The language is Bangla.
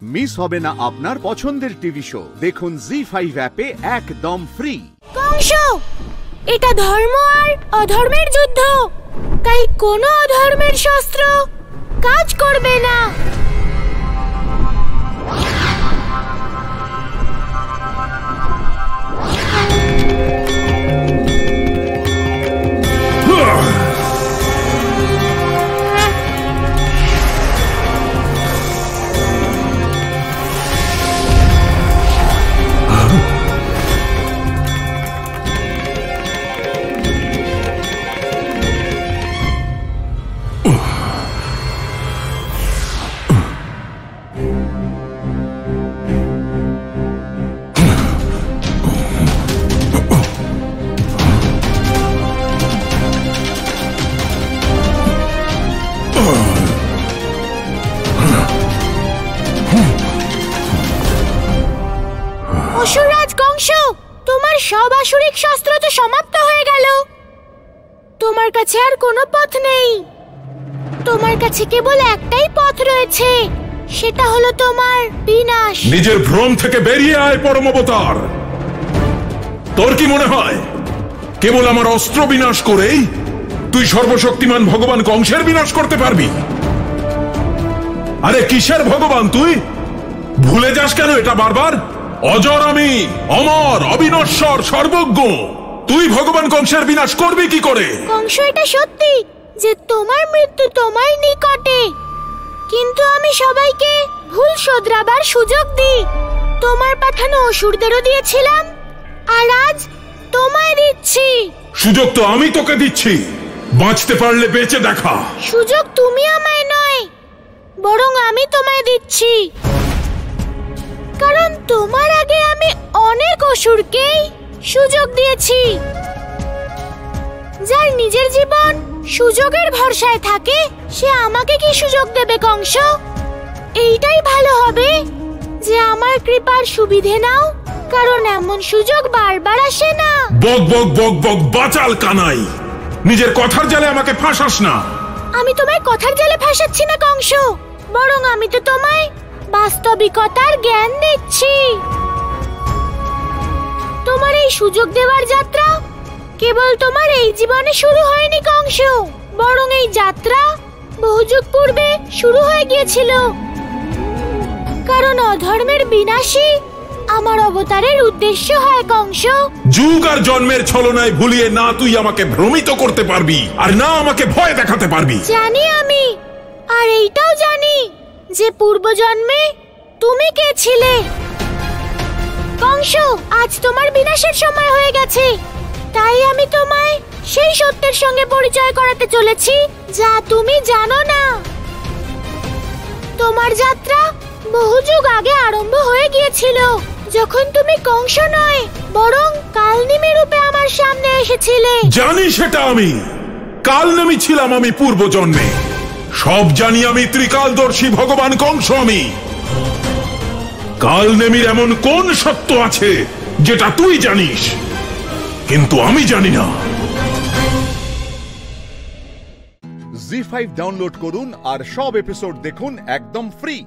মিস হবে না আপনার পছন্দের টিভি শো। দেখুন জি5 অ্যাপে একদম ফ্রি। কংস, এটা ধর্ম আর অধর্মের যুদ্ধ, তাই কোনো অধর্মের শস্ত্র কাজ করবে না। অসুররাজ কংস, তোমার সব আসুরিক শস্ত্র তো সমাপ্ত হয়ে গেল। তোমার কাছে আর কোনো পথ নেই। তোমার কাছে কেবল একটাই পথ রয়েছে, সেটা হলো তোমার বিনাশ। নিজের ভ্রম থেকে বেরিয়ে আয় পরম অবতার। তোর কি মনে হয় কেবল আমার অস্ত্র বিনাশ করেই তুই সর্বশক্তিমান ভগবান কংসের বিনাশ করতে পারবি? আরে কিসের ভগবান তুই? ভুলে যাস কেন এটা বারবার? অজর আমি, অমর, অবিনশ্বর, সর্বজ্ঞ। তুই ভগবান কংসের বিনাশ করবি কি করে? কংস, এটা সত্যি যে তোমার মৃত্যু তোমার নিকটে, কিন্তু আমি সবাইকে ভুল শোধরাবার সুযোগ দিই। তোমার পাঠানো অসুরদেরও দিয়েছিলাম, আর আজ তোমায় দিচ্ছি। সুযোগ তো আমি তোকে দিচ্ছি, বাঁচতে পারলে বেঁচে দেখা। সুযোগ তুমি আমায় নয়, বরং আমি তোমায় দিচ্ছি, কারণ তোমার আগে আমি অনেক অসুরকেই সুযোগ দিয়েছি। যার নিজের জীবন সুযোগের ভরসায় থাকে, সে আমাকে কি সুযোগ দেবে কংস? এইটাই ভালো হবে যে আমার কৃপার সুবিধে নাও, কারণ এমন সুযোগ বারবার আসে না। বক বক বক বক বাচাল কানাই, নিজের কথার জালে আমাকে ফাঁসাস না। আমি তোমায় কথার জালে ফাঁসাচ্ছি না কংস, বরং আমি তো তোমায় বাস্তবিকতার জ্ঞান দিচ্ছি। তোমার এই সুযোগ দেওয়ার যাত্রা কেবল তোমার এই জীবনে শুরু হয়নি কংস, বরং এই যাত্রা বহু যুগ পূর্বে শুরু হয়ে গিয়েছিল। কারণ অধর্মের বিনাশই আমার অবতারের উদ্দেশ্য হয় কংস। যুগ আর জন্মের ছলনায় ভুলিয়ে না তুই আমাকে ভ্রমিত করতে পারবি, আর না আমাকে ভয় দেখাতে পারবি। জানি আমি, আর এইটাও জানি যে পূর্বজন্মে তুমি কে ছিলে। কংস, আজ তোমার বিনাশের সময় হয়ে গেছে, তাই আমি তোমায় সেই সত্যের সঙ্গে পরিচয় করাতে চলেছি যা তুমি জানো না। তোমার যাত্রা বহু যুগ আগে আরম্ভ হয়ে গিয়েছিল, যখন তুমি কংস নয় বরং কালনেমি রূপে আমার সামনে এসেছিলে। জানি সেটা আমি কালনেমি ছিলাম, আমি পূর্বজন্মে। সব জানি আমি ত্রিকালদর্শী ভগবান কংস। আমি কালনেমির এমন কোন সত্য আছে যেটা তুই জানিস কিন্তু আমি জানি না। জি5 ডাউনলোড করুন আর সব এপিসোড দেখুন একদম ফ্রি।